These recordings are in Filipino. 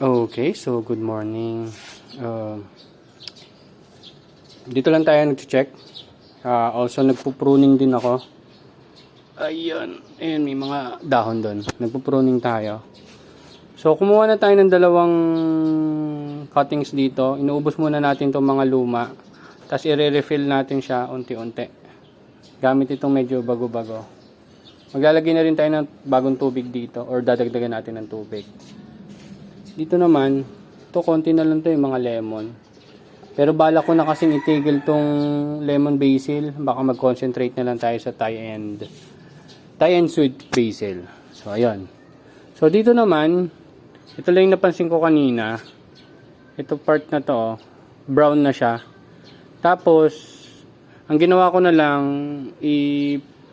Okay, so good morning. Dito lang tayo nag-check. Also nagpo-pruning din ako. Ayun, may mga dahon doon. Nagpo-pruning tayo. So kumuha na tayo ng dalawang cuttings dito. Inuubos muna natin itong mga luma. Tapos i-refill natin siya unti-unti. Gamit itong medyo bago-bago. Maglalagay na rin tayo ng bagong tubig dito or dadagdagan natin ng tubig. Dito naman, konti na lang to yung mga lemon. Pero balak ko na kasing itigil tong lemon basil. Baka mag-concentrate na lang tayo sa Thai and sweet basil. So, ayun. So, dito naman, ito lang yung napansin ko kanina. Ito part na to, brown na siya. Tapos, ang ginawa ko na lang,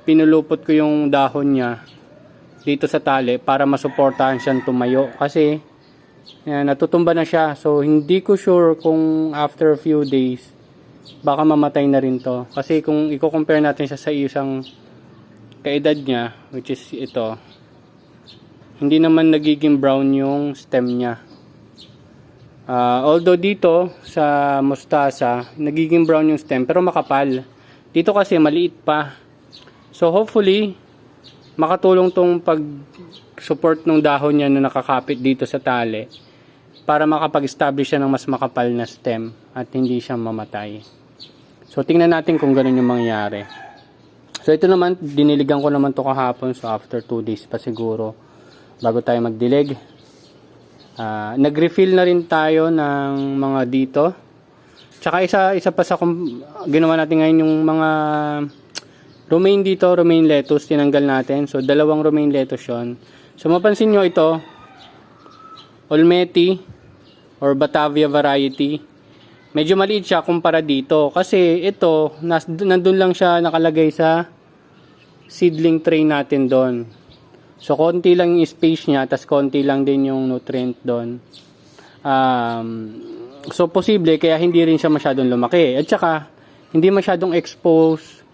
pinulupot ko yung dahon niya dito sa tali para masuportahan siyang tumayo. Kasi, natutumba na siya. So, hindi ko sure kung after a few days, baka mamatay na rin to. Kasi kung i-compare natin siya sa isang kaedad niya, which is ito, hindi naman nagiging brown yung stem niya. Although dito, sa mustasa, nagiging brown yung stem, pero makapal. Dito kasi maliit pa. So, hopefully, makatulong tong pag-support ng dahon niya na nakakapit dito sa tali para makapag-establish siya ng mas makapal na stem at hindi siya mamatay. So, tingnan natin kung ganun yung mangyari. So, ito naman, diniligan ko naman to kahapon. So, after 2 days pa siguro bago tayo magdilig. Nag-refill na rin tayo ng mga dito. Tsaka isa pa sa ginawa natin ngayon yung mga romaine dito, romaine lettuce, tinanggal natin. So, 2 romaine lettuce yun. So, mapansin nyo ito, Olmeti or Batavia variety. Medyo maliit siya kumpara dito. Kasi ito, nandun lang siya nakalagay sa seedling tray natin doon. So, konti lang yung space niya, tas konti lang din yung nutrient doon. So, posible, kaya hindi rin siya masyadong lumaki. At saka, hindi masyadong expose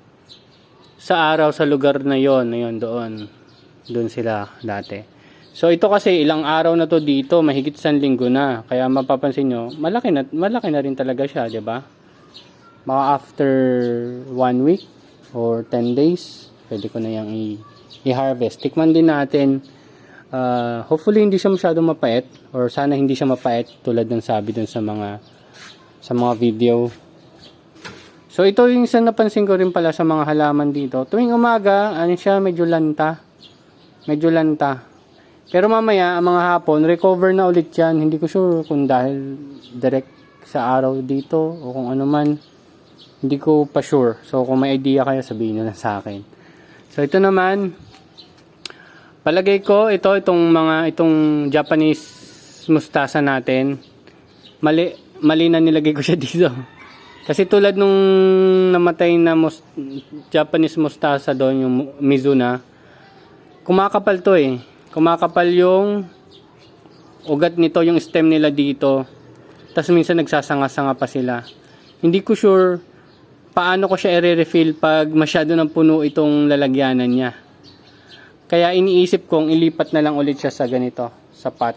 sa araw sa lugar na yon, doon sila dati. So ito kasi ilang araw na to dito, mahigit 1 linggo na. Kaya mapapansin nyo, malaki na rin talaga siya, 'di ba? Mga after 1 week or 10 days, pwede ko na yang i-harvest. Tikman din natin. Hopefully hindi siya masyadong mapait, or sana hindi siya mapait tulad ng sabi dun sa mga video. So, ito yung isang napansin ko rin pala sa mga halaman dito. Tuwing umaga, siya, medyo lanta. Pero mamaya, mga hapon, recover na ulit yan. Hindi ko sure kung dahil direct sa araw dito o kung ano man. Hindi ko pa sure. So, kung may idea kayo, sabihin nyo na sa akin. So, ito naman, palagay ko, itong Japanese mustasa natin, mali na nilagay ko siya dito. Kasi tulad nung namatay na Japanese mustasa doon, yung Mizuna, kumakapal to eh. Kumakapal yung ugat nito, yung stem nila dito. Tapos minsan nagsasanga-sanga pa sila. Hindi ko sure paano ko siya i-refill pag masyado ng puno itong lalagyanan niya. Kaya iniisip kong ilipat na lang ulit siya sa ganito, sa pot.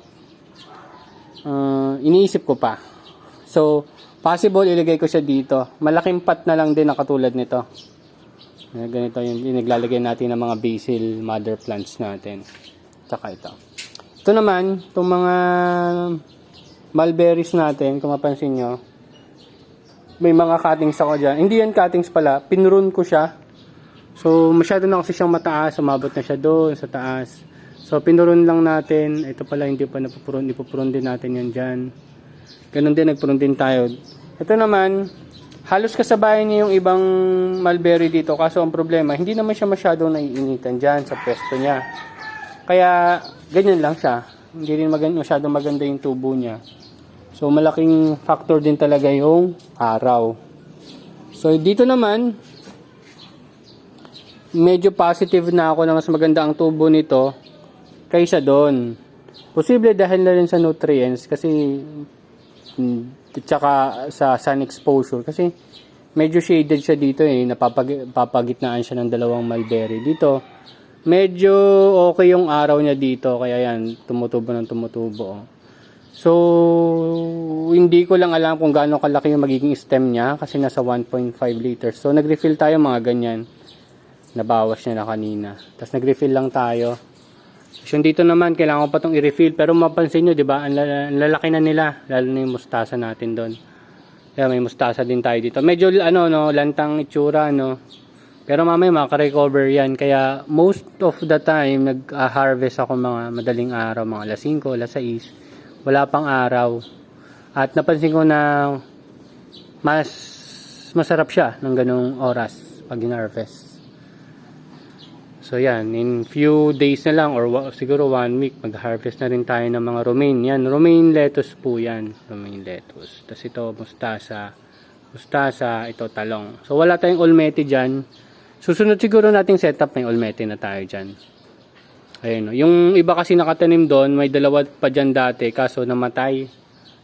Iniisip ko pa. So, possible ilagay ko siya dito. Malaking pot na lang din na katulad nito. Ganito yung naglalagay natin ng mga basil mother plants natin. Tsaka ito. Ito naman, itong mga mulberries natin, kung mapansin nyo, may mga cuttings ako dyan. Hindi yan cuttings pala, pinrune ko siya. So, masyado na kasi siyang mataas, umabot na siya doon sa taas. So, pinrune lang natin. Ito pala, hindi pa napupurun. Ipupurun din natin yan dyan. Ganun din, nagpurun din tayo. Ito naman, halos kasabayan niya yung ibang mulberry dito. Kaso ang problema, hindi naman siya masyadong naiinitan dyan sa pwesto niya. Kaya, ganyan lang siya. Hindi rin masyadong maganda yung tubo niya. So, malaking factor din talaga yung araw. So, dito naman, medyo positive na ako na mas maganda ang tubo nito kaysa doon. Posible dahil na rin sa nutrients kasi tsaka sa sun exposure kasi medyo shaded siya dito eh, napapagitnaan siya ng 2 mulberry dito. Medyo okay yung araw niya dito kaya yan tumutubo. So, hindi ko lang alam kung gaano kalaki yung magiging stem niya kasi nasa 1.5 liters. So, nag-refill tayo mga ganyan. Nabawas niya na kanina. Tapos nag-refill lang tayo. So, dito naman, kailangan ko pa itong i-refill. Pero mapansin nyo, di ba? Ang lalaki na nila. Lalo na yung mustasa natin doon. Kaya may mustasa din tayo dito. Medyo, lantang itsura, Pero mamaya makarecover yan. Kaya, most of the time, nag-harvest ako mga madaling araw. Mga alas 5, alas 6. Wala pang araw. At napansin ko na mas masarap siya ng ganung oras pag in-harvest. So yan, in few days na lang or siguro 1 week, mag-harvest na rin tayo ng mga romaine. Yan, romaine lettuce po yan. Romaine lettuce. Tapos ito, mustasa. Mustasa, ito talong. So wala tayong olmete dyan. Susunod siguro nating setup, may olmete na tayo dyan. Ayun, yung iba kasi nakatanim doon, may dalawa pa dyan dati, kaso namatay.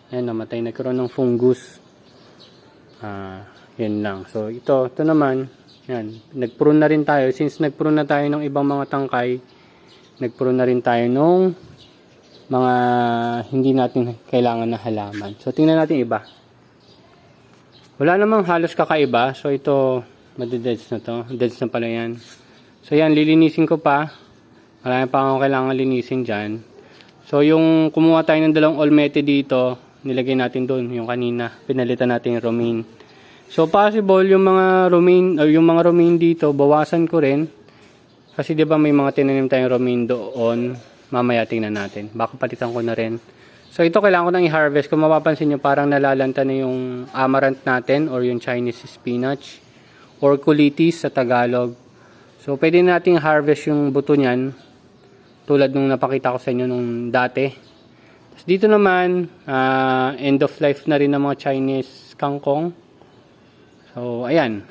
Ayan, namatay, nagkaroon ng fungus. Yan lang. So, ito naman, yan, nagprune na rin tayo. Since nagprune na tayo ng ibang mga tangkay, nagprune na rin tayo nung mga hindi natin kailangan na halaman. So, tingnan natin iba. Wala namang halos kakaiba. So, ito, madededs na to. Deads na pala yan. So, yan, lilinisin ko pa. Marami pa akong kailangan linisin dyan. So, yung kumuha tayo ng dalawang olmete dito, nilagay natin doon. Yung kanina, pinalitan natin yung romaine. So, possible yung mga romaine dito, bawasan ko rin. Kasi 'di ba may mga tinanim tayong romaine doon. Mamaya tingnan natin. Baka palitan ko na rin. So, ito kailangan ko nang i-harvest. Kung mapapansin nyo, parang nalalanta na yung amaranth natin or yung Chinese spinach or kulitis sa Tagalog. So, pwede nating harvest yung buto niyan. Tulad nung napakita ko sa inyo nung dati. Tapos dito naman, end of life na rin ng mga Chinese kangkong. So, ayan.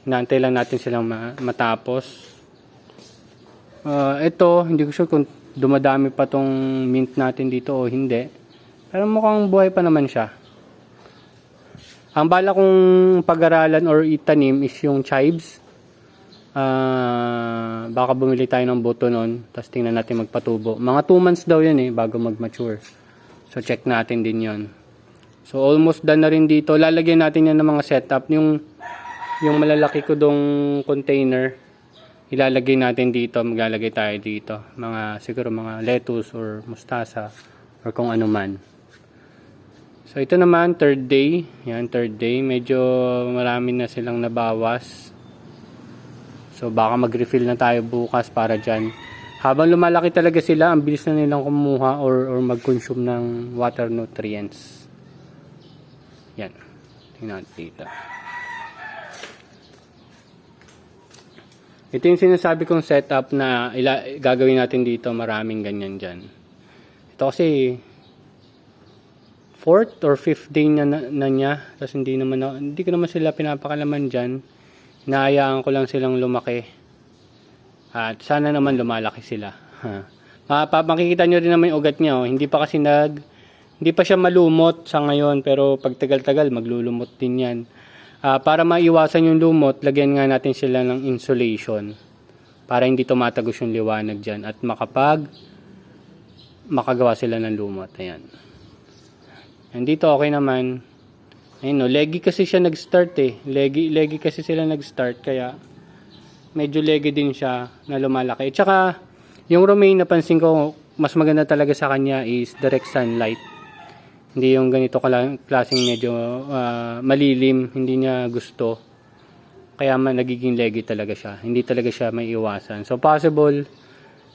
Inaantay lang natin silang matapos. Ito, hindi ko sure kung dumadami pa tong mint natin dito o hindi. Pero mukhang buhay pa naman siya. Ang bala kong pag-aralan or itanim is yung chives. Baka bumili tayo ng buto nun, tapos tingnan natin magpatubo. Mga 2 months daw yan bago mag-mature. So check natin din yon. So almost done na rin dito. Lalagyan natin yan ng mga setup. Yung malalaki ko dong container, ilalagay natin dito. Maglalagay tayo dito. Siguro mga lettuce or mustasa or kung ano man. So ito naman, 3rd day. Yan, 3rd day. Medyo marami na silang nabawas. So baka mag-refill na tayo bukas para dyan. Habang lumalaki talaga sila, ang bilis na nilang kumuha or mag-consume ng water nutrients. Yan. Tingnan dito. Ito yung sinasabi kong setup na gagawin natin dito. Maraming ganyan dyan. Ito kasi 4th or 5th day na niya. Tapos hindi ko naman sila pinapakalaman dyan. Inaayaan ko lang silang lumaki. At sana naman lumalaki sila. Makikita nyo rin naman yung ugat niya. Hindi pa siya malumot sa ngayon. Pero pag tagal-tagal, maglulumot din yan. Para maiwasan yung lumot, lagyan nga natin sila ng insulation. Para hindi tumatagos yung liwanag dyan. At makagawa sila ng lumot. Ayan. And dito okay naman. Ayun, leggy kasi siya nag-start Leggy kasi sila nag-start kaya medyo leggy din siya na lumalaki. Tsaka yung romaine napansin ko mas maganda talaga sa kanya is direct sunlight. Hindi yung ganito klaseng medyo malilim, hindi niya gusto. Kaya nagiging leggy talaga siya. Hindi talaga siya may iwasan. So possible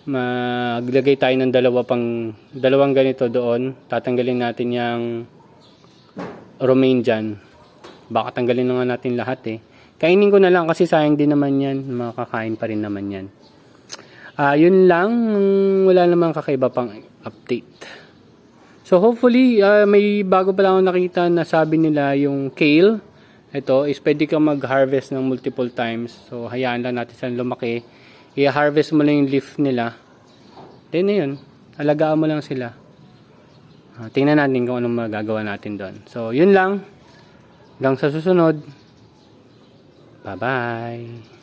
maglagay tayo ng dalawang ganito doon. Tatanggalin natin yung romaine dyan. Baka tanggalin na nga natin lahat Kainin ko na lang kasi sayang din naman yan. Makakain pa rin naman yan. Yun lang. Wala namang kakaiba pang update. So hopefully, may bago pa lang ako nakita na sabi nila yung kale. Ito is pwede kang mag-harvest ng multiple times. So hayaan lang natin saan lumaki. I-harvest mo lang yung leaf nila. Then na yun. Alagaan mo lang sila. Tingnan natin kung anong magagawa natin doon. So, yun lang. Hanggang sa susunod. Bye-bye.